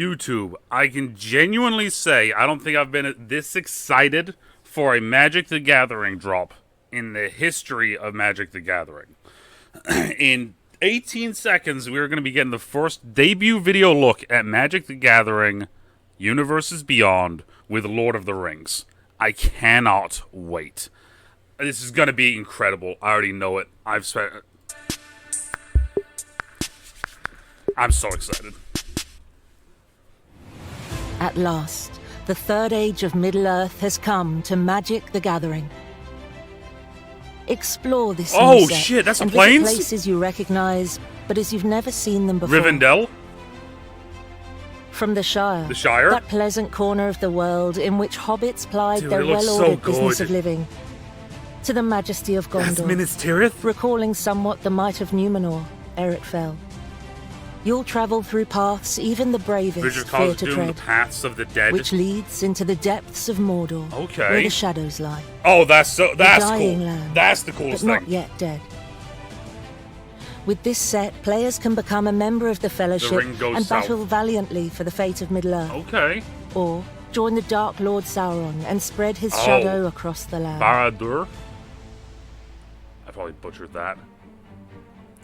YouTube, I can genuinely say I don't think I've been this excited for a Magic the Gathering drop in the history of Magic the Gathering. In 18 seconds, we're going to be getting the first debut video look at Magic the Gathering Universes Beyond with Lord of the Rings. I cannot wait. This is going to be incredible. I already know it. I'm so excited. At last, the third age of Middle-earth has come to Magic the Gathering. Explore this new set shit, that's and a plains? visit places you recognize, but as you've never seen them before. Rivendell? From the Shire. The Shire? That pleasant corner of the world in which hobbits plied Dude, their it looks well-ordered so business good. of living. To the majesty of Gondor. That's Minas Tirith? Recalling somewhat the might of Numenor, ere it fell. You'll travel through paths even the bravest Richard fear Collins to doing tread, the Paths of the Dead. which leads into the depths of Mordor, Okay. where the shadows lie. Oh, that's cool. dying land, That's the but coolest not thing. yet dead. With this set, players can become a member of the Fellowship ring goes and south. battle valiantly for the fate of Middle-earth. Okay. Or join the Dark Lord Sauron and spread his shadow across the land. Barad-dûr? I probably butchered that.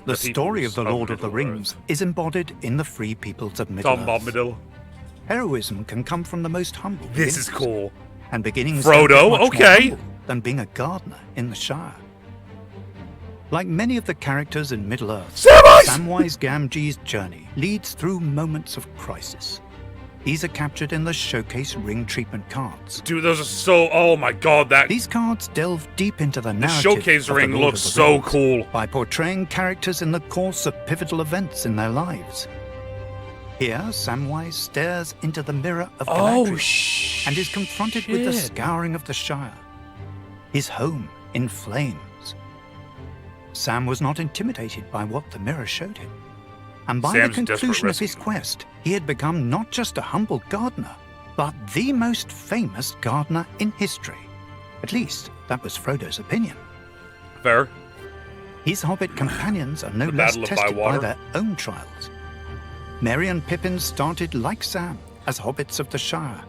The story of the Lord of the Rings is embodied in the free peoples of Tom Middle-earth. Bombadil. Heroism can come from the most humble. This is beginnings, cool. And beginnings Frodo, can be much more okay. humble than being a gardener in the Shire. Like many of the characters in Middle-earth, Samwise Gamgee's journey leads through moments of crisis. These are captured in the Showcase Ring Treatment cards. Dude, those are so... Oh my god, that... These cards delve deep into the The narrative Showcase of the ring Lord looks of the so Rings cool. by portraying characters in the course of pivotal events in their lives. Here, Samwise stares into the mirror of Galadriel and is confronted with the scouring of the Shire, his home in flames. Sam was not intimidated by what the mirror showed him. And by Sam's the conclusion of desperate his quest, he had become not just a humble gardener, but the most famous gardener in history. At least, that was Frodo's opinion. Fair. His hobbit companions are no The less Battle of tested by Bywater. their own trials. Merry and Pippin started like Sam as hobbits of the Shire,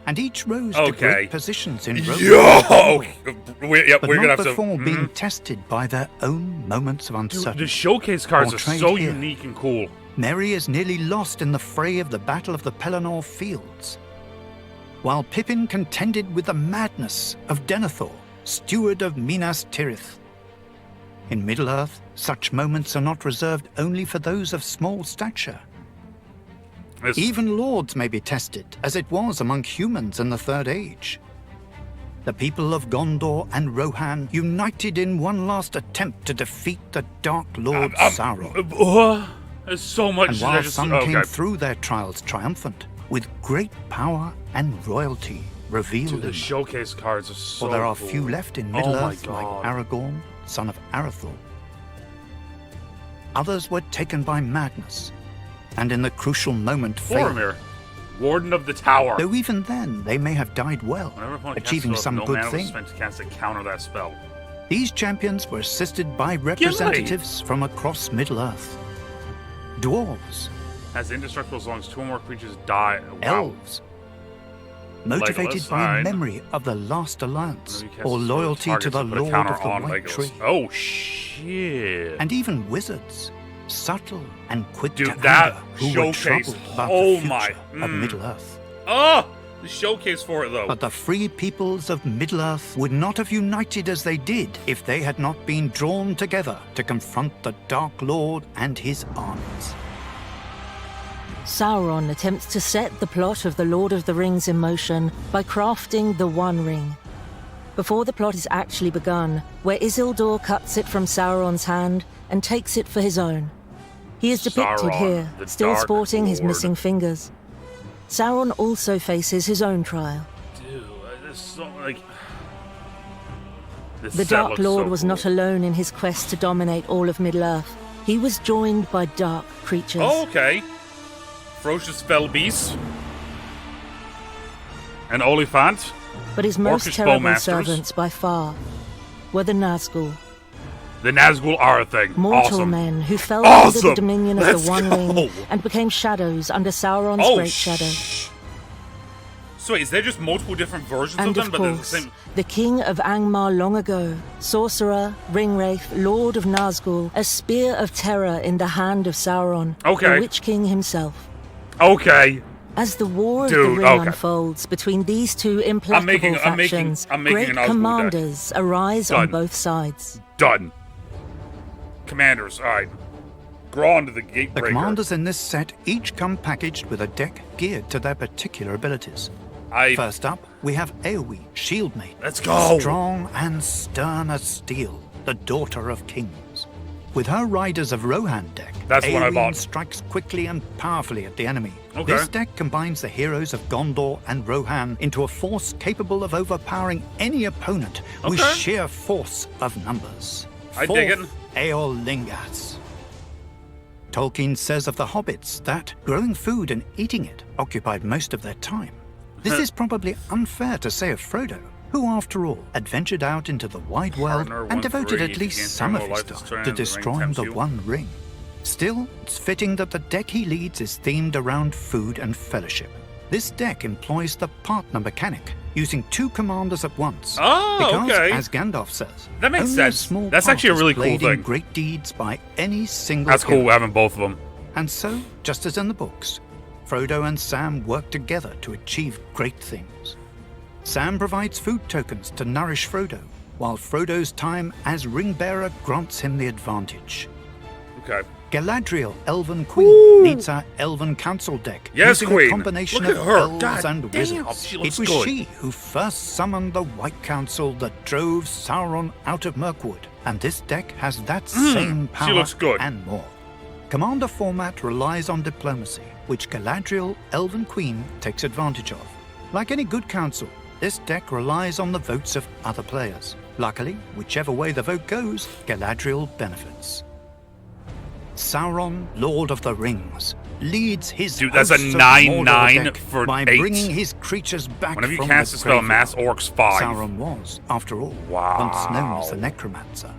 and each rose to Okay. great positions in romance. Yo! but we're not gonna have to... before being tested by their own moments of Dude, uncertainty. the Showcase cards are Portrayed so here. unique and cool. Merry is nearly lost in the fray of the Battle of the Pelennor Fields, while Pippin contended with the madness of Denethor, steward of Minas Tirith. In Middle-earth, such moments are not reserved only for those of small stature. It's- Even lords may be tested, as it was among humans in the Third Age. The people of Gondor and Rohan united in one last attempt to defeat the Dark Lord Sauron. There's so much... And while there's just- some okay. came through their trials triumphant, with great power and royalty revealed Dude, in the them. Showcase cards are so For there are cool. few left in Oh my Middle-earth like God. Aragorn, son of Arathorn. Others were taken by madness, and in the crucial moment failed. Boromir, Warden of the Tower. Though even then, they may have died well, Whenever opponent casts achieving a spell, some no good mana was thing. spent to cast it, counter that spell. These champions were assisted by representatives from across Middle-earth. Dwarves, As indestructible as long as two or more creatures die. Wow. elves, motivated Legolas, by alright. memory of the last alliance Whenever you cast or a spell, loyalty to targets the will put a Lord counter of the on White Legolas. Tree. Oh shit! And even wizards, subtle and quick Dude, to that anger, who were showcase- troubled about oh the future my, of Middle-earth. Oh, the Showcase for it though. But the free peoples of Middle-earth would not have united as they did if they had not been drawn together to confront the Dark Lord and his armies. Sauron attempts to set the plot of the Lord of the Rings in motion by crafting the One Ring. Before the plot is actually begun, where Isildur cuts it from Sauron's hand and takes it for his own. He is depicted Sauron, here, the still Dark sporting his Lord. missing fingers. Sauron also faces his own trial. Dude, this is so like. This The set Dark looks Lord so was cool. not alone in his quest to dominate all of Middle-earth. He was joined by dark creatures. Oh, okay. Ferocious fell beast. An Oliphant. But his most Orcish terrible bowmasters. servants by far were the Nazgul. The Nazgul are a thing. Mortal Awesome. men who fell under the Awesome. dominion of Let's the One go. Ring and became shadows under Sauron's Oh, great shadow. So wait, is there just multiple different versions And of them? of But they're the course, same. the king of Angmar long ago, sorcerer, ringwraith, lord of Nazgul, a spear of terror in the hand of Sauron, Okay. the Witch King himself. Okay. As the war of Dude, the Ring okay. unfolds between these two implacable factions, I'm making great an Nazgul deck. commanders arise on Done. both sides. Done. Commanders, alright. Grow onto the Gatebreaker. The commanders in this set each come packaged with a deck geared to their particular abilities. First up, we have Eowyn, Shieldmate. Let's go. Strong and stern as steel, the daughter of kings. With her Riders of Rohan deck, That's the one I Eowyn bought. strikes quickly and powerfully at the enemy. Okay. This deck combines the heroes of Gondor and Rohan into a force capable of overpowering any opponent with Okay. sheer force of numbers. I dig it. Eorlingas. Tolkien says of the hobbits that growing food and eating it occupied most of their time. This is probably unfair to say of Frodo, who, after all, adventured out into the wide world Partner and devoted 1-3, at least gain some of more his life this time turn, to the ring destroying tempts the you. One Ring. Still, it's fitting that the deck he leads is themed around food and fellowship. This deck employs the partner mechanic, using two commanders at once. Oh, because, okay. as Gandalf says, That makes only sense. A small That's part actually a is really cool played in thing. great deeds by any single That's hero. cool having both of them. And so, just as in the books, Frodo and Sam work together to achieve great things. Sam provides food tokens to nourish Frodo, while Frodo's time as ring-bearer grants him the advantage. Okay. Galadriel, Elven Queen, leads our Elven Council deck, Yes, using Queen. a combination Look of at her. elves God and damn, wizards. she It looks was good. she who first summoned the White Council that drove Sauron out of Mirkwood, and this deck has that same power she looks good. and more. Commander format relies on diplomacy, which Galadriel, Elven Queen, takes advantage of. Like any good council, this deck relies on the votes of other players. Luckily, whichever way the vote goes, Galadriel benefits. Sauron, Lord of the Rings, leads his Dude, that's a hosts of 9/9 Mordor deck for by 8. bringing his creatures back Whenever you from cast the a spell, graveyard. Mass Orcs 5. Sauron was, after all, Wow. once known as the Necromancer.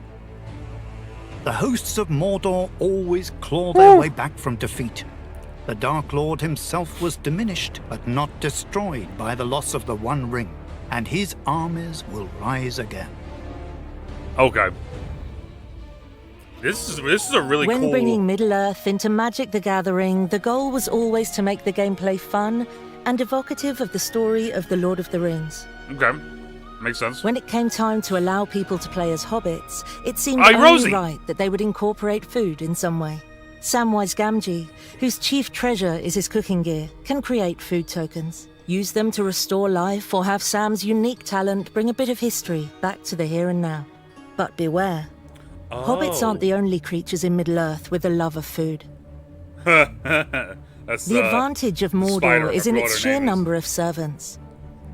The hosts of Mordor always claw their way back from defeat. The Dark Lord himself was diminished, but not destroyed by the loss of the One Ring, and his armies will rise again. Okay. This is a really When cool. bringing Middle-earth into Magic the Gathering, the goal was always to make the gameplay fun and evocative of the story of the Lord of the Rings. Okay. Makes sense. When it came time to allow people to play as hobbits, it seemed Aye, only Rosie. right that they would incorporate food in some way. Samwise Gamgee, whose chief treasure is his cooking gear, can create food tokens. Use them to restore life or have Sam's unique talent bring a bit of history back to the here and now. But beware. Hobbits aren't the only creatures in Middle-earth with a love of food. That's The advantage of spider, Mordor is in what its her sheer name is. number of servants.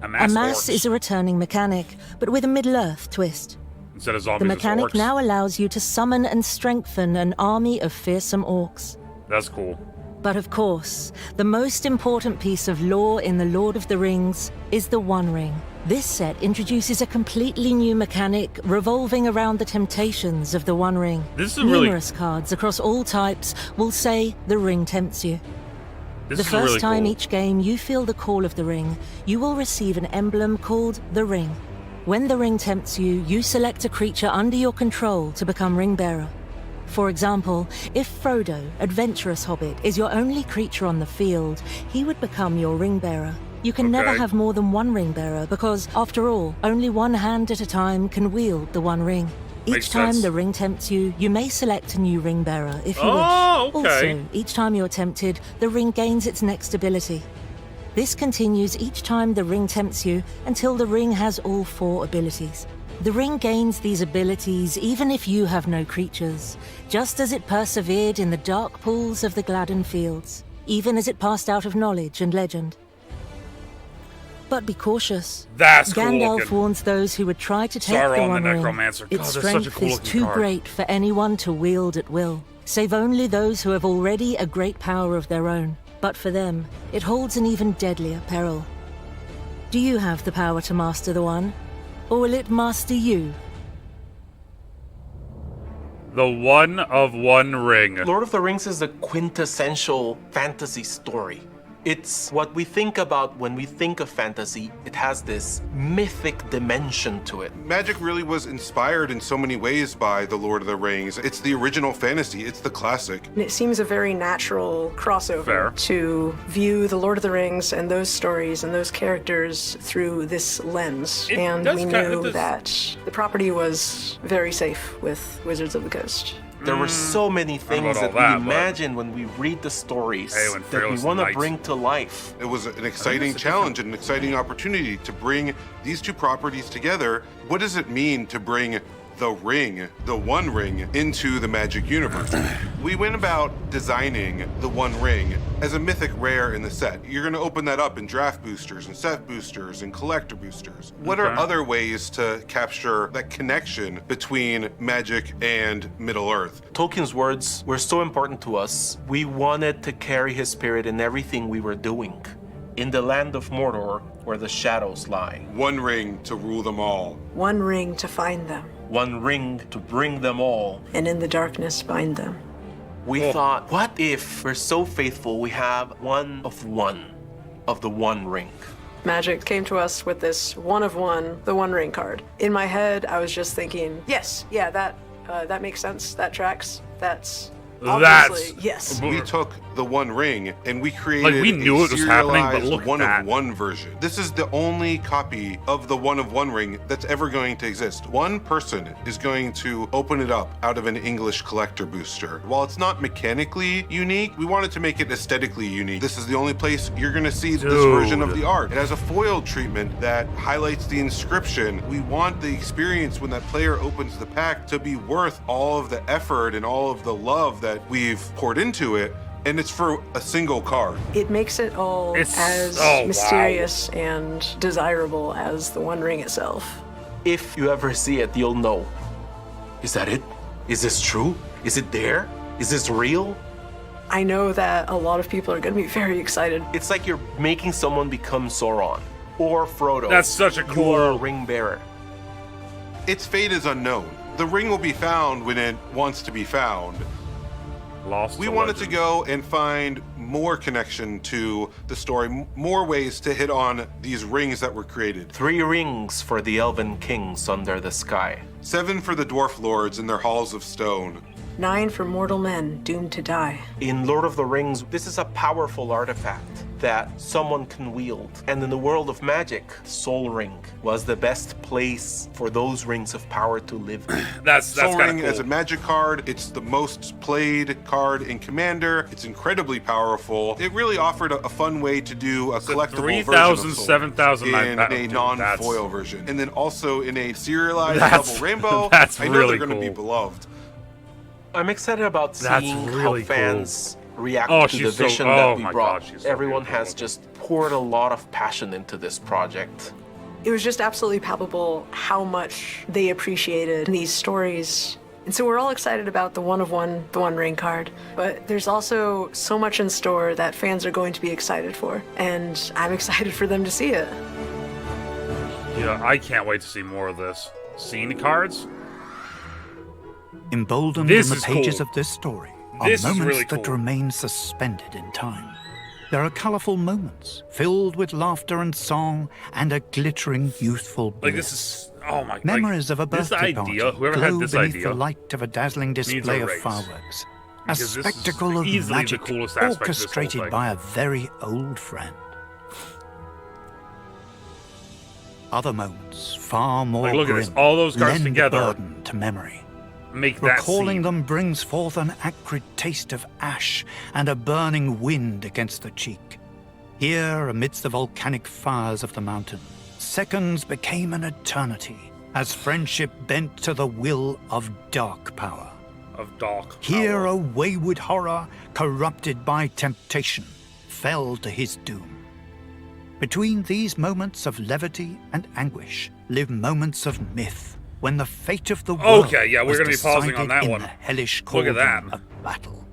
a A mass orcs. is a returning mechanic, but with a Middle-earth twist. Instead of zombies, The it's mechanic orcs. now allows you to summon and strengthen an army of fearsome orcs. That's cool. But of course, the most important piece of lore in The Lord of the Rings is the One Ring. This set introduces a completely new mechanic revolving around the temptations of the One Ring. This is a really- Numerous cards across all types will say the ring tempts you. This The is first really time cool. each game you feel the call of the ring, you will receive an emblem called the Ring. When the ring tempts you, you select a creature under your control to become ring bearer. For example, if Frodo, Adventurous Hobbit, is your only creature on the field, he would become your ring bearer. You can never Okay. have more than one ring bearer because, after all, only one hand at a time can wield the One Ring. Makes Each time sense. the ring tempts you, you may select a new ring bearer if you Oh, wish. okay. Also, each time you're tempted, the ring gains its next ability. This continues each time the ring tempts you until the ring has all 4 abilities. The ring gains these abilities even if you have no creatures, just as it persevered in the dark pools of the Gladden Fields, even as it passed out of knowledge and legend. But be cautious. That's cool Gandalf looking. warns those who would try to take Sauron the the One Ring. Necromancer. God, Its that's such a strength cool is looking too card. great for anyone to wield at will, save only those who have already a great power of their own. But for them, it holds an even deadlier peril. Do you have the power to master the One? Or will it master you? The One of One Ring. Lord of the Rings is a quintessential fantasy story. It's what we think about when we think of fantasy. It has this mythic dimension to it. Magic really was inspired in so many ways by The Lord of the Rings. It's the original fantasy. It's the classic. And it seems a very natural crossover Fair. to view The Lord of the Rings and those stories and those characters through this lens. It And does we kind of knew that the property was very safe with Wizards of the Coast. There were so many things about that all we that, but- imagine when we read the stories Hey, when that we Fearless want to Knight- bring to life. It was an exciting challenge and an exciting opportunity to bring these two properties together. What does it mean to bring the ring, the One Ring, into the Magic universe? We went about designing the One Ring as a mythic rare in the set. You're going to open that up in draft boosters and set boosters and collector boosters. What are Okay. other ways to capture that connection between Magic and Middle-earth? Tolkien's words were so important to us. We wanted to carry his spirit in everything we were doing. In the land of Mordor, where the shadows lie. One ring to rule them all. One ring to find them, One ring to bring them all. and in the darkness bind them. We thought, what if we're so faithful we have one of the One Ring? Magic came to us with this one of one, the One Ring card. In my head, I was just thinking, yes, yeah, that makes sense. That tracks. That's obviously yes. We took the One Ring and we created Like, we knew a it was happening, but serialized look at one that. of one version. This is the only copy of the One of One Ring that's ever going to exist. One person is going to open it up out of an English collector booster. While it's not mechanically unique, we wanted to make it aesthetically unique. This is the only place you're going to see this version of the art. It has a foil treatment that highlights the inscription. We want the experience when that player opens the pack to be worth all of the effort and all of the love that we've poured into it. And it's for a single card. It makes it all It's- as oh, wow. mysterious and desirable as the One Ring itself. If you ever see it, you'll know. Is that it? Is this true? Is it there? Is this real? I know that a lot of people are going to be very excited. It's like you're making someone become Sauron or Frodo. That's such a cool- You are a ring bearer. Its fate is unknown. The ring will be found when it wants to be found. Lost We to wanted to legend. go and find more connection to the story, more ways to hit on these rings that were created. 3 rings for the elven kings under the sky. 7 for the dwarf lords in their halls of stone. 9 for mortal men doomed to die. In Lord of the Rings, this is a powerful artifact that someone can wield. And in the world of magic, Soul Ring was the best place for those rings of power to live in. That's Soul kind Ring of cool. as a magic card, it's the most played card in Commander. It's incredibly powerful. It really offered a fun way to do a collectible 3,000, version of Soul 7,000 in Dude, a that's- non-foil version. And then also in a serialized That's- double rainbow. that's I know really they're going to be cool. beloved. I'm excited about That's seeing really how fans react Oh, to the she's so- vision oh that we my brought. God, she's so Everyone beautiful has looking. just poured a lot of passion into this project. It was just absolutely palpable how much they appreciated these stories. And so we're all excited about the One of One, the One Ring card. But there's also so much in store that fans are going to be excited for. And I'm excited for them to see it. Yeah, I can't wait to see more of this. Scene cards? Emboldened This in the is pages cool. of this story are This is moments really that cool. remain suspended in time. There are colourful moments filled with laughter and song and a glittering youthful bliss. Like, this is... Oh my... Memories like, of a birthday This idea, party whoever glow had this beneath idea... the light of a dazzling display a of raise. fireworks. A Because this is spectacle of easily the magic coolest aspect of this whole orchestrated thing. by a very old friend. Other moments, far more Like, look at grim, this. All those cards lend together burden to memory. Make that Recalling scene. them brings forth an acrid taste of ash and a burning wind against the cheek. Here, amidst the volcanic fires of the mountain, seconds became an eternity as friendship bent to the will of dark power. Of dark Here, power. a wayward horror, corrupted by temptation, fell to his doom. Between these moments of levity and anguish live moments of myth, when the fate of the world Okay, yeah, we're was gonna be pausing on decided that in one. the hellish Look at cauldron that. of battle.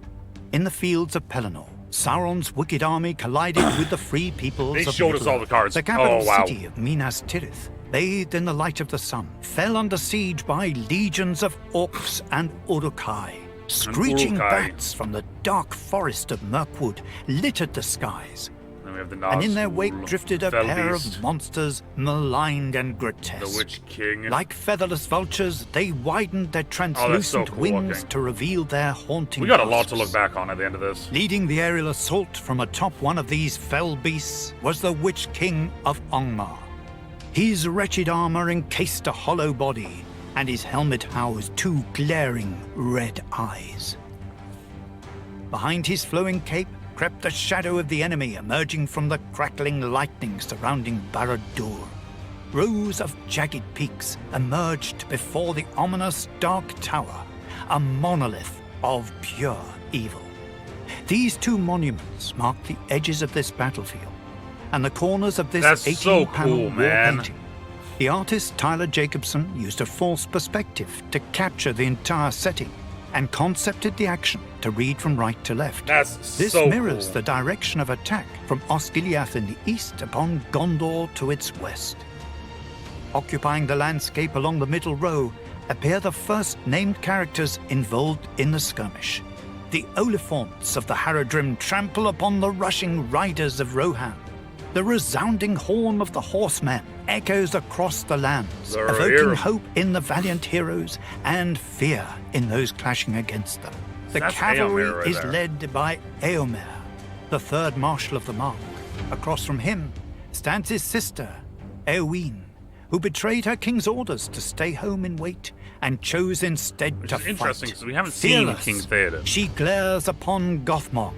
In the fields of Pelennor, Sauron's wicked army collided with the free peoples They of showed us all the Middle-earth. cards. The capital Oh, wow. city of Minas Tirith bathed in the light of the sun, fell under siege by legions of orcs and Uruk-hai. Screeching bats from the dark forest of Mirkwood littered the skies, We have the and in their wake Nazgul, drifted a Fell pair Beast, of monsters maligned and the grotesque. Witch King. Like featherless vultures, they widened their translucent cool wings looking. to reveal their haunting We got a lot to grasps. look back on at the end of this. Leading the aerial assault from atop one of these fell beasts was the Witch King of Ongmar. His wretched armor encased a hollow body, and his helmet housed two glaring red eyes. Behind his flowing cape crept the shadow of the enemy emerging from the crackling lightning surrounding Barad-dûr. Rows of jagged peaks emerged before the ominous Dark Tower, a monolith of pure evil. These two monuments mark the edges of this battlefield and the corners of this That's so 18-panel cool, war man. painting. The artist Tyler Jacobson used a false perspective to capture the entire setting and concepted the action to read from right to left. That's This so mirrors cool. the direction of attack from Osgiliath in the east upon Gondor to its west. Occupying the landscape along the middle row appear the first named characters involved in the skirmish. The Oliphants of the Haradrim trample upon the rushing riders of Rohan. The resounding horn of the horsemen echoes across the lands, The evoking hero. hope in the valiant heroes and fear in those clashing against them. The That's cavalry Éomer right is there. led by Éomer, the third marshal of the Mark. Across from him stands his sister, Éowyn, who betrayed her king's orders to stay home and wait, and chose instead Which to is interesting, fight. because we haven't seen Fearless, King Theoden. she glares upon Gothmog,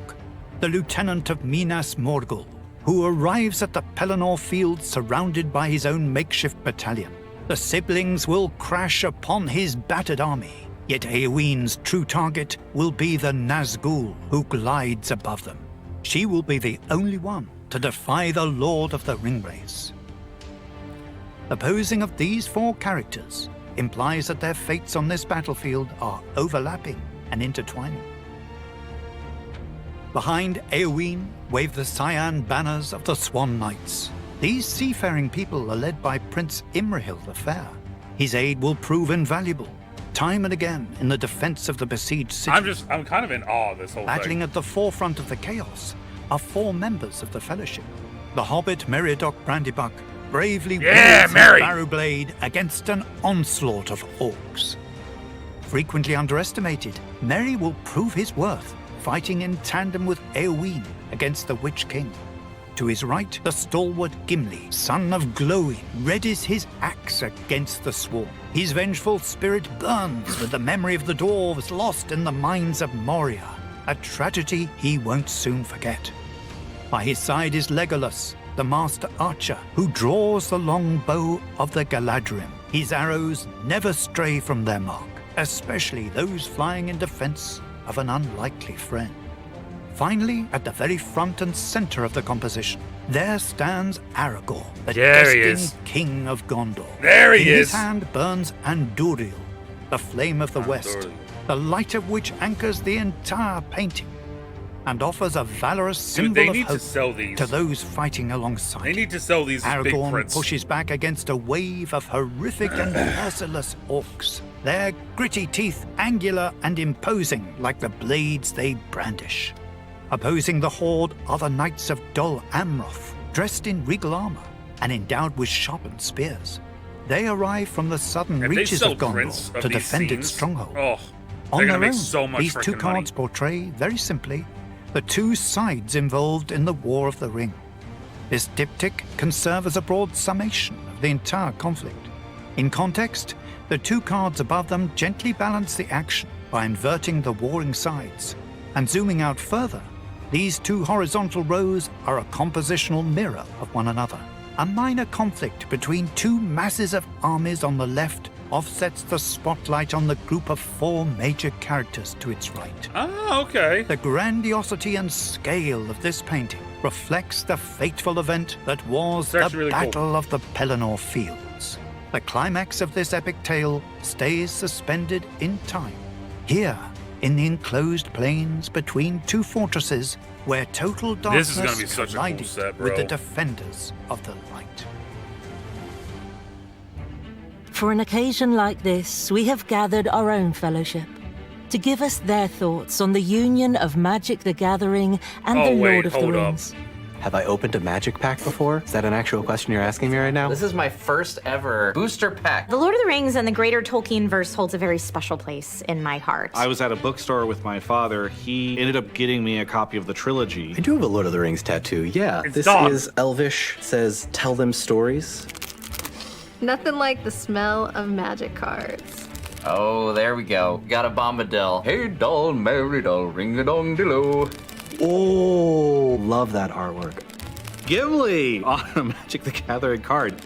the lieutenant of Minas Morgul, who arrives at the Pelennor field surrounded by his own makeshift battalion. The siblings will crash upon his battered army, yet Éowyn's true target will be the Nazgul who glides above them. She will be the only one to defy the Lord of the Ringwraiths. The posing of these four characters implies that their fates on this battlefield are overlapping and intertwining. Behind Éowyn wave the cyan banners of the Swan Knights. These seafaring people are led by Prince Imrahil the Fair. His aid will prove invaluable, time and again, in the defense of the besieged city. I'm kind of in awe of this whole Battling thing. at the forefront of the chaos are four members of the Fellowship. The Hobbit Meriadoc Brandybuck bravely Yeah, wields Merry! his barrow blade against an onslaught of orcs. Frequently underestimated, Merry will prove his worth, fighting in tandem with Éowyn against the Witch King. To his right, the stalwart Gimli, son of Glowin, readies his axe against the swarm. His vengeful spirit burns with the memory of the dwarves lost in the mines of Moria, a tragedy he won't soon forget. By his side is Legolas, the master archer, who draws the long bow of the Galadrim. His arrows never stray from their mark, especially those flying in defense of an unlikely friend. Finally, at the very front and center of the composition, there stands Aragorn, the There he destined is. king of Gondor. There he In is. his hand burns Andúril, the flame of the west, Andúril. the light of which anchors the entire painting and offers a valorous Dude, symbol they of need to hope sell these. to those fighting alongside. They need to sell these big Aragorn prints. pushes back against a wave of horrific and merciless orcs, their gritty teeth angular and imposing like the blades they brandish. Opposing the horde are the Knights of Dol Amroth, dressed in regal armor and endowed with sharpened spears. They arrive from the southern If they reaches sell of prints Gondor of to these defend its scenes, stronghold. Oh, On they're their gonna own, make so much these two freaking money. cards portray, very simply, the two sides involved in the War of the Ring. This diptych can serve as a broad summation of the entire conflict. In context, the two cards above them gently balance the action by inverting the warring sides. And zooming out further, these two horizontal rows are a compositional mirror of one another. A minor conflict between two masses of armies on the left offsets the spotlight on the group of four major characters to its right. Ah, okay. The grandiosity and scale of this painting reflects the fateful event that was It's the actually really cool. Battle of the Pelennor Fields. The climax of this epic tale stays suspended in time, here in the enclosed plains between two fortresses where total This is darkness gonna be such a cool collided set, with the bro. defenders of the light. For an occasion like this, we have gathered our own fellowship to give us their thoughts on the union of Magic the Gathering and the Lord of the Rings. Have I opened a magic pack before? Is that an actual question you're asking me right now? This is my first ever booster pack. The Lord of the Rings and the greater Tolkien verse holds a very special place in my heart. I was at a bookstore with my father. He ended up getting me a copy of the trilogy. I do have a Lord of the Rings tattoo, yeah. This is Elvish, says, tell them stories. Nothing like the smell of magic cards. Oh, there we go. Got a Bombadil. Hey, doll, Mary doll, ring-a-dong-de-lo. Oh, love that artwork. Gimli on a Magic the Gathering card.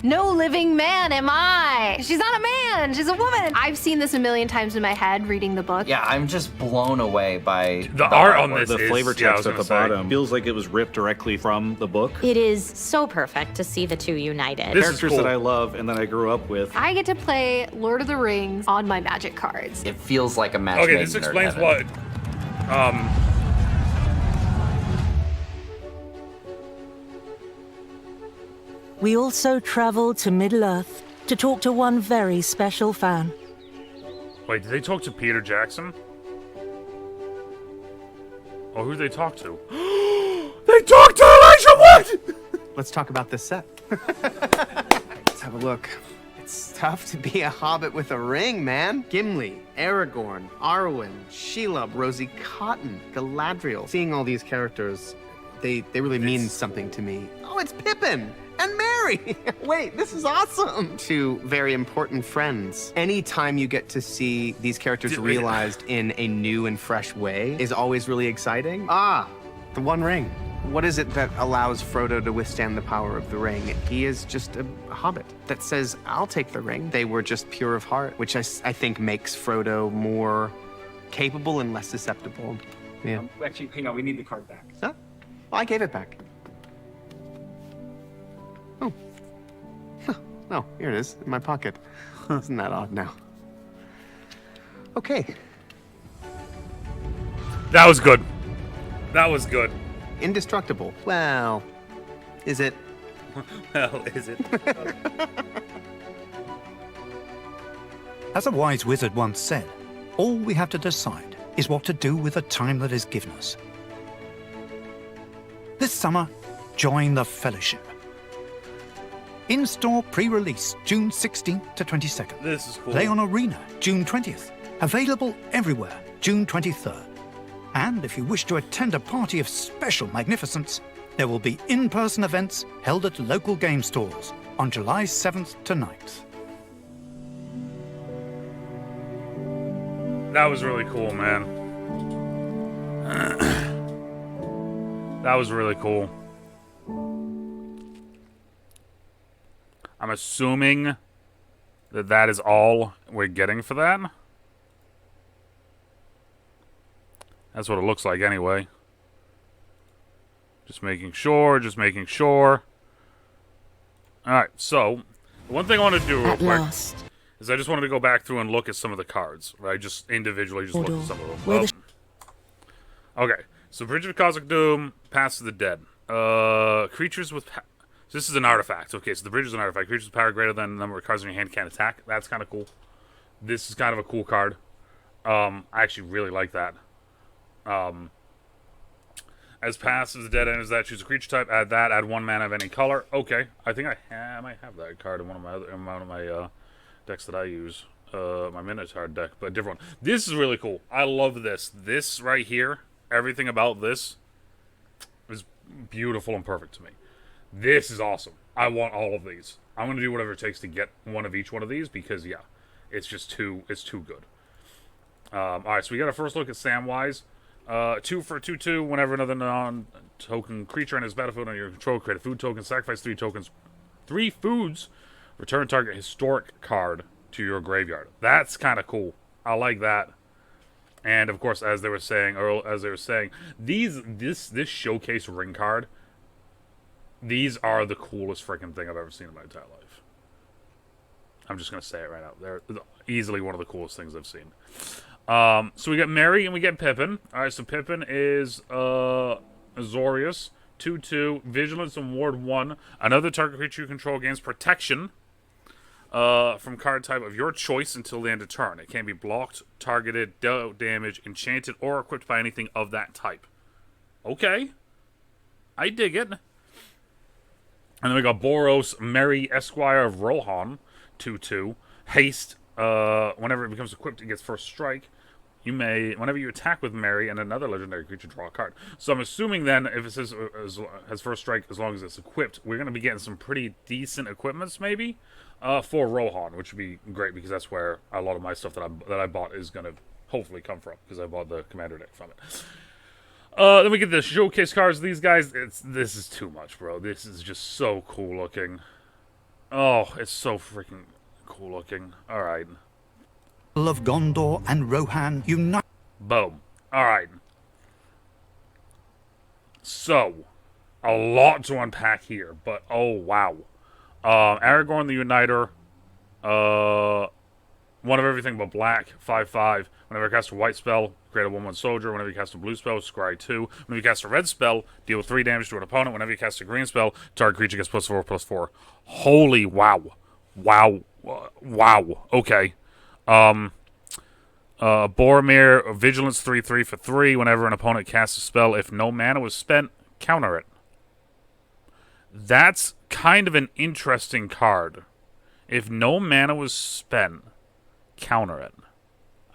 No living man am I. She's not a man, she's a woman. I've seen this a million times in my head reading the book. Yeah, I'm just blown away by the art on this. The flavor text at the bottom feels like it was ripped directly from the book. It is so perfect to see the two united. Characters that I love and that I grew up with. I get to play Lord of the Rings on my magic cards. It feels like a match. Okay, this explains what. We also travel to Middle-earth to talk to one very special fan. Wait, did they talk to Peter Jackson? Oh, who did they talk to? They talked to Elijah Wood! Let's talk about this set. Let's have a look. It's tough to be a hobbit with a ring, man. Gimli, Aragorn, Arwen, Shelob, Rosie Cotton, Galadriel. Seeing all these characters, they really mean something to me. Oh, it's Pippin! And Mary! Wait, this is awesome! Two very important friends. Anytime you get to see these characters realized in a new and fresh way is always really exciting. Ah, the One Ring. What is it that allows Frodo to withstand the power of the ring? He is just a hobbit that says, I'll take the ring. They were just pure of heart, which I think makes Frodo more capable and less susceptible. Yeah. Actually, hang on, we need the card back. Huh? Well, I gave it back. Oh. Huh. Oh, here it is, in my pocket. Isn't that odd now? Okay. That was good. That was good. Indestructible. Well, is it? Well, is it? As a wise wizard once said, all we have to decide is what to do with the time that is given us. This summer, join the Fellowship. In-store pre-release, June 16th to 22nd. This is cool. Play on Arena, June 20th. Available everywhere, June 23rd. And if you wish to attend a party of special magnificence, there will be in-person events held at local game stores on July 7th to 9th. That was really cool, man. That was really cool. I'm assuming that that is all we're getting for that. That's what it looks like anyway. Just making sure, just making sure. Alright, so, the one thing I want to do real quick is I just wanted to go back through and look at some of the cards, right? Just individually, just look at some of them. Okay, so Bridge of Cosmic Doom, Pass of the Dead. Creatures with... So this is an artifact. Okay, so the bridge is an artifact. Creatures with power greater than the number of cards in your hand can attack. That's kind of cool. This is kind of a cool card. I actually really like that. As Pass of the Dead enters that, choose a creature type. Add that. Add 1 mana of any color. Okay, I think I might have that card in one of my decks that I use. My Minotaur deck, but a different one. This is really cool. I love this. This right here, everything about this is beautiful and perfect to me. This is awesome. I want all of these. I'm going to do whatever it takes to get one of each one of these because, yeah, it's just too good. Alright, so we got our first look at Samwise. 2 for 2/2. Whenever another non-token creature enters battlefield under your control, create a food token, sacrifice 3 tokens. 3 foods. Return target historic card to your graveyard. That's kind of cool. I like that. And, of course, as they were saying, this showcase ring card, these are the coolest freaking thing I've ever seen in my entire life. I'm just going to say it right now. They're easily one of the coolest things I've seen. So we get Merry and we get Pippin. Alright, so Pippin is Azorius. 2/2. Vigilance and Ward 1. Another target creature you control gains protection. from card type of your choice until the end of turn. It can be blocked, targeted, dealt damage, enchanted, or equipped by anything of that type. Okay. I dig it. And then we got Boros, Merry Esquire of Rohan, 2/2. Haste, whenever it becomes equipped, it gets first strike. You may, whenever you attack with Merry and another legendary creature, draw a card. So I'm assuming then, if it says has first strike as long as it's equipped, we're going to be getting some pretty decent equipments, maybe, for Rohan, which would be great because that's where a lot of my stuff that I bought is going to hopefully come from, because I bought the commander deck from it. Then we get the showcase cards. These guys, this is too much, bro. This is just so cool looking. Oh, it's so freaking cool looking. All right. Of Gondor and Rohan unite. Boom. All right. So, a lot to unpack here, but oh wow. Aragorn the Uniter. One of everything but black. 5/5. Whenever you cast a white spell, create a 1/1 soldier. Whenever you cast a blue spell, scry 2. Whenever you cast a red spell, deal 3 damage to an opponent. Whenever you cast a green spell, target creature gets +4/+4. Holy wow. Wow. Wow. Okay. Boromir, Vigilance 3/3 for 3. Whenever an opponent casts a spell, if no mana was spent, counter it. That's kind of an interesting card. If no mana was spent, counter it.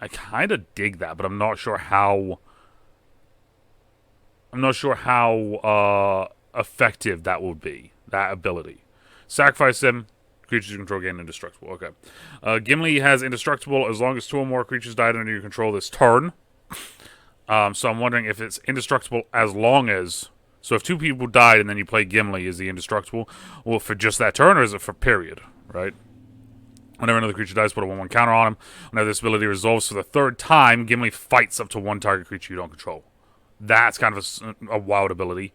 I kind of dig that, but I'm not sure how. I'm not sure how effective that would be. That ability. Sacrifice him. Creatures you control gain indestructible. Okay. Gimli has indestructible as long as 2 or more creatures died under your control this turn. So I'm wondering if it's indestructible as long as. So if 2 people died and then you play Gimli, is he indestructible? Well, for just that turn, or is it for period? Right? Whenever another creature dies, put a 1/1 counter on him. Whenever this ability resolves for the 3rd time, Gimli fights up to 1 target creature you don't control. That's kind of a wild ability.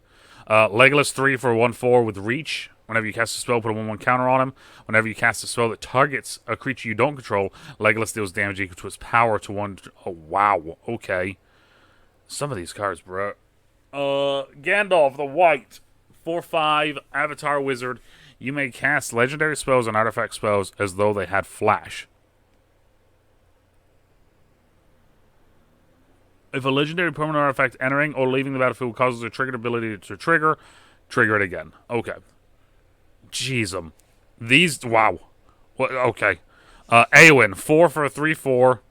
Legolas 3 for 1/4 with reach. Whenever you cast a spell, put a 1/1 counter on him. Whenever you cast a spell that targets a creature you don't control, Legolas deals damage equal to its power to 1. Oh, wow. Okay. Some of these cards, bro. Gandalf the White. 4/5 Avatar Wizard. You may cast legendary spells and artifact spells as though they had flash. If a legendary permanent artifact entering or leaving the battlefield causes a triggered ability to trigger it again. Okay. Jeez, these, wow. Okay. Eowyn, 4 for a 3/4.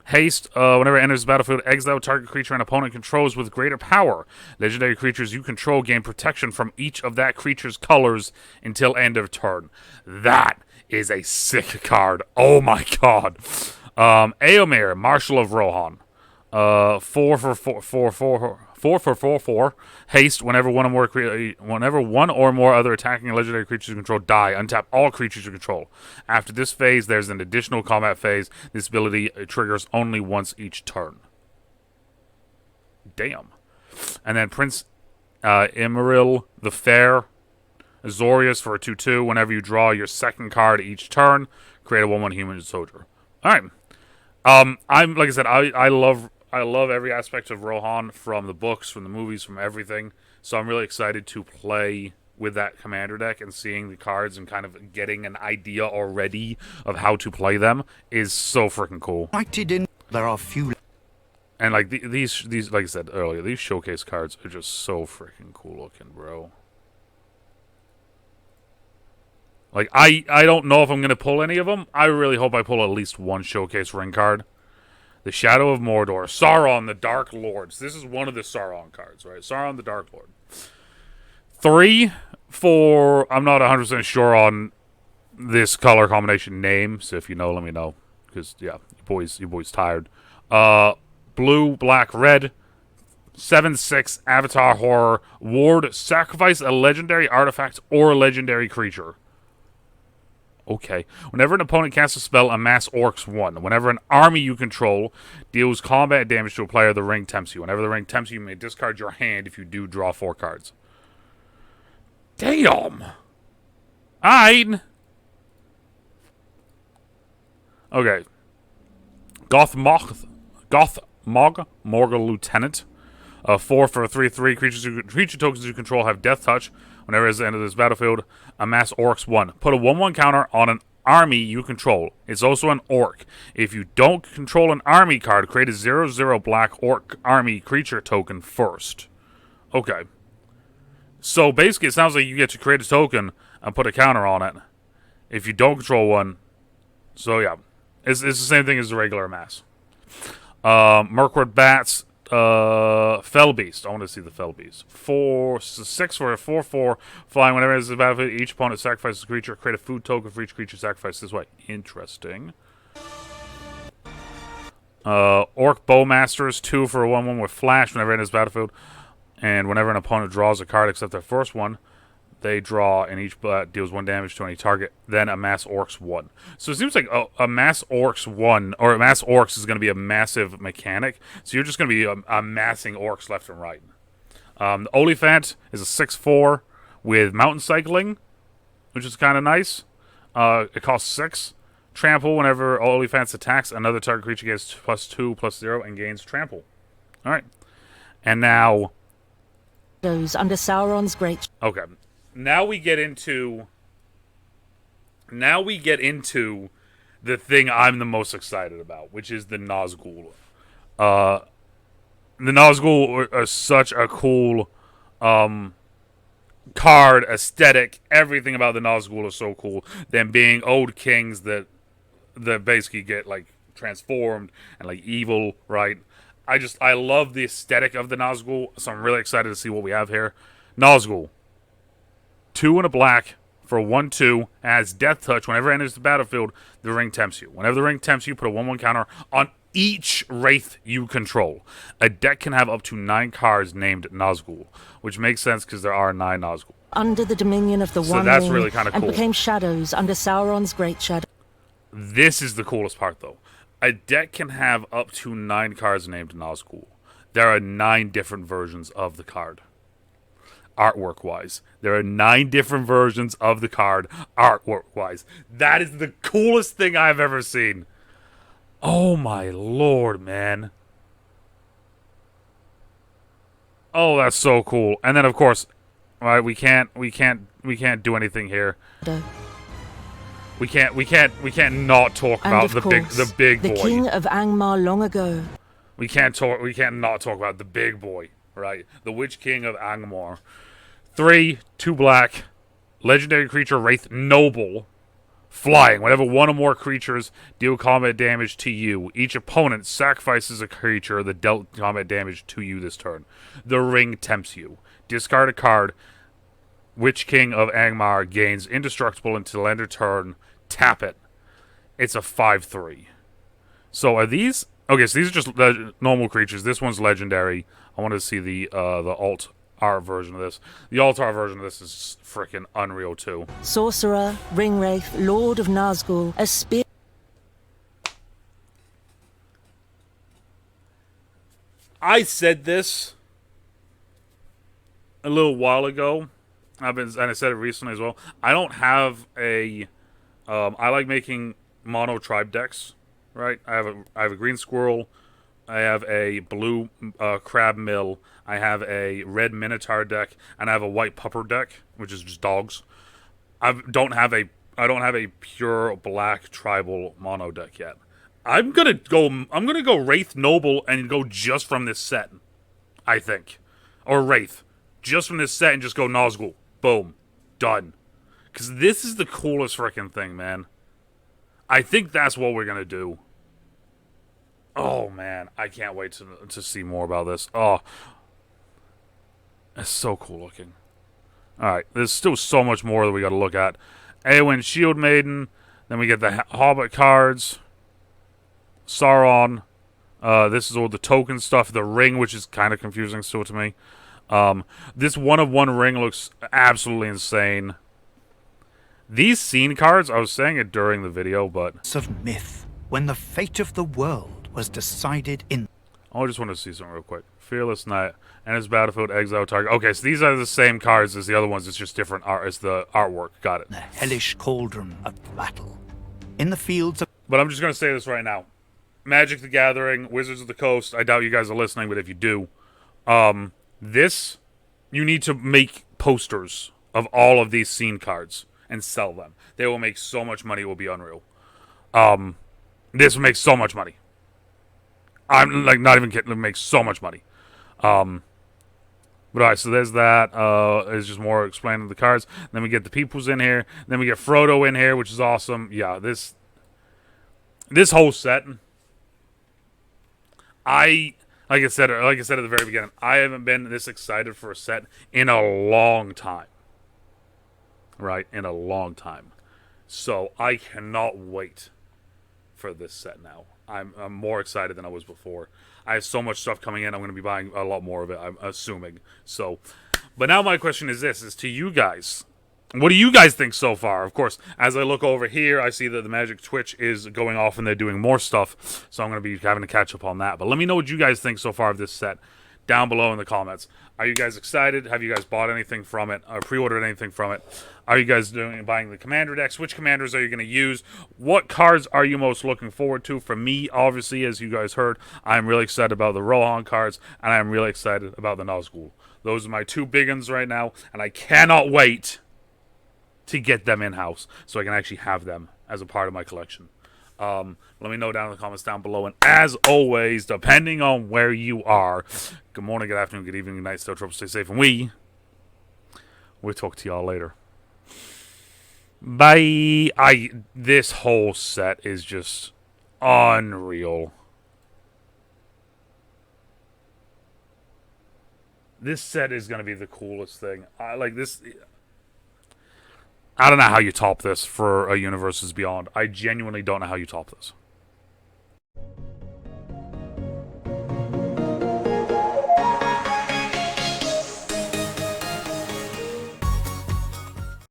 Haste, whenever it enters the battlefield, exile target creature an opponent controls with greater power. Legendary creatures you control gain protection from each of that creature's colors until end of turn. That is a sick card. Oh my god. Eomer, Marshal of Rohan. 4 for 4/4. Haste, whenever one or more other attacking legendary creatures you control die, untap all creatures you control. After this phase, there's an additional combat phase. This ability triggers only once each turn. Damn. And then Prince Imril the Fair, Azorius for a 2/2. Whenever you draw your 2nd card each turn, create a 1/1 human soldier. All right. I'm like I said, I love every aspect of Rohan, from the books, from the movies, from everything. So I'm really excited to play with that commander deck, and seeing the cards and kind of getting an idea already of how to play them is so freaking cool. There are few. And like these, like I said earlier, these showcase cards are just so freaking cool looking, bro. Like I don't know if I'm gonna pull any of them. I really hope I pull at least one showcase ring card. The Shadow of Mordor. Sauron, the Dark Lords. This is one of the Sauron cards, right? Sauron, the Dark Lord. 3 for... I'm not 100% sure on this color combination name, so if you know, let me know. Because, yeah, your boy's tired. Blue, black, red. 7/6 Avatar Horror. Ward, sacrifice a legendary artifact or a legendary creature. Okay. Whenever an opponent casts a spell, amass orcs 1. Whenever an army you control deals combat damage to a player, the ring tempts you. Whenever the ring tempts you, you may discard your hand if you do draw 4 cards. Damn! Alright! Okay. Gothmog, Morgul Lieutenant. 4 for a 3/3. Creature tokens you control have Death Touch. Whenever it's the end of this battlefield, amass orcs 1. Put a 1/1 counter on an army you control. It's also an orc. If you don't control an army card, create a 0/0 black orc army creature token first. Okay. So basically, it sounds like you get to create a token and put a counter on it if you don't control one. So yeah, it's the same thing as the regular mass. Mirkwood Bats, Fell Beast. I want to see the Fell Beast. 6 for a 4/4 flying. Whenever it's a battlefield, each opponent sacrifices a creature. Create a food token for each creature sacrificed this way. Interesting. Orc Bowmasters, 2 for a 1/1 with flash. Whenever it enters battlefield, and whenever an opponent draws a card except their first one, they draw, and each deals 1 damage to any target. Then a mass orcs 1. So it seems like a mass orcs 1, or a mass orcs is going to be a massive mechanic. So you're just going to be amassing orcs left and right. The Oliphant is a 6/4 with mountain cycling, which is kind of nice. It costs 6. Trample. Whenever Oliphant attacks, another target creature gets +2/+0 and gains trample. All right. And now... Those under Sauron's great... Okay. Now we get into the thing I'm the most excited about, which is the Nazgul. The Nazgul are such a cool card, aesthetic. Everything about the Nazgul is so cool. Them being old kings that basically get like transformed and like evil, right? I love the aesthetic of the Nazgul, so I'm really excited to see what we have here. Nazgul. 2 and a black for a 1/2, has Death Touch. Whenever it enters the battlefield, the ring tempts you. Whenever the ring tempts you, put a 1/1 counter on each Wraith you control. A deck can have up to 9 cards named Nazgul, which makes sense because there are 9 Nazgul. Under the dominion of the One Ring, that's really kind of cool. And became shadows under Sauron's great shadow. This is the coolest part, though. A deck can have up to 9 cards named Nazgul. There are 9 different versions of the card. Artwork-wise. There are 9 different versions of the card, artwork-wise. That is the coolest thing I've ever seen. Oh my lord, man. Oh, that's so cool. And then, of course, right, we can't do anything here. We can't not talk about the big boy. The king of Angmar long ago. We can't not talk about the big boy, right? The Witch King of Angmar. 3, 2 black, legendary creature Wraith Noble, flying. Whenever 1 or more creatures deal combat damage to you, each opponent sacrifices a creature that dealt combat damage to you this turn. The ring tempts you. Discard a card. Witch King of Angmar gains indestructible until end of turn. Tap it. It's a 5/3. So are these... Okay, so these are just normal creatures. This one's legendary. I want to see the alt-R version of this. The alt-R version of this is freaking unreal, too. Sorcerer, Ringwraith, Lord of Nazgul, a spear... I said this a little while ago. And I said it recently as well. I don't have a... I like making mono tribe decks, right? I have a green squirrel. I have a blue crab mill. I have a red minotaur deck, and I have a white pupper deck, which is just dogs. I don't have a pure black tribal mono deck yet. I'm gonna go Wraith Noble and go just from this set, I think, or Wraith, just from this set and just go Nazgul. Boom, done. Because this is the coolest freaking thing, man. I think that's what we're gonna do. Oh, man. I can't wait to see more about this. Oh. It's so cool looking. Alright. There's still so much more that we got to look at. Eowyn, Shield Maiden. Then we get the Hobbit cards. Sauron. This is all the token stuff. The ring, which is kind of confusing still to me. This 1/1 ring looks absolutely insane. These scene cards, I was saying it during the video, but... ...of myth, when the fate of the world was decided in... I just want to see something real quick. Fearless Knight, and his battlefield exile target. Okay, so these are the same cards as the other ones. It's just different art. It's the artwork. Got it. ...the hellish cauldron of battle. In the fields of... But I'm just going to say this right now. Magic the Gathering, Wizards of the Coast, I doubt you guys are listening, but if you do, this, you need to make posters of all of these scene cards and sell them. They will make so much money, it will be unreal. This will make so much money. I'm like not even kidding, it makes so much money. But alright, so there's that. It's just more explaining the cards. Then we get the peoples in here. Then we get Frodo in here, which is awesome. Yeah, this whole set. Like I said at the very beginning, I haven't been this excited for a set in a long time. Right? In a long time. So I cannot wait for this set now. I'm more excited than I was before. I have so much stuff coming in. I'm going to be buying a lot more of it, I'm assuming. So, but now my question is this, is to you guys. What do you guys think so far? Of course, as I look over here, I see that the Magic Twitch is going off and they're doing more stuff. So I'm going to be having to catch up on that. But let me know what you guys think so far of this set down below in the comments. Are you guys excited? Have you guys bought anything from it? Or pre-ordered anything from it? Are you guys buying the commander decks? Which commanders are you going to use? What cards are you most looking forward to? For me, obviously, as you guys heard, I'm really excited about the Rohan cards, and I'm really excited about the Nazgul. Those are my two big ones right now, and I cannot wait to get them in-house so I can actually have them as a part of my collection. Let me know down in the comments down below. And as always, depending on where you are, good morning, good afternoon, good evening, good night, stay trouble, stay safe, and we'll talk to y'all later. Bye. This whole set is just unreal. This set is going to be the coolest thing. I like this. I don't know how you top this for a Universes Beyond. I genuinely don't know how you top this.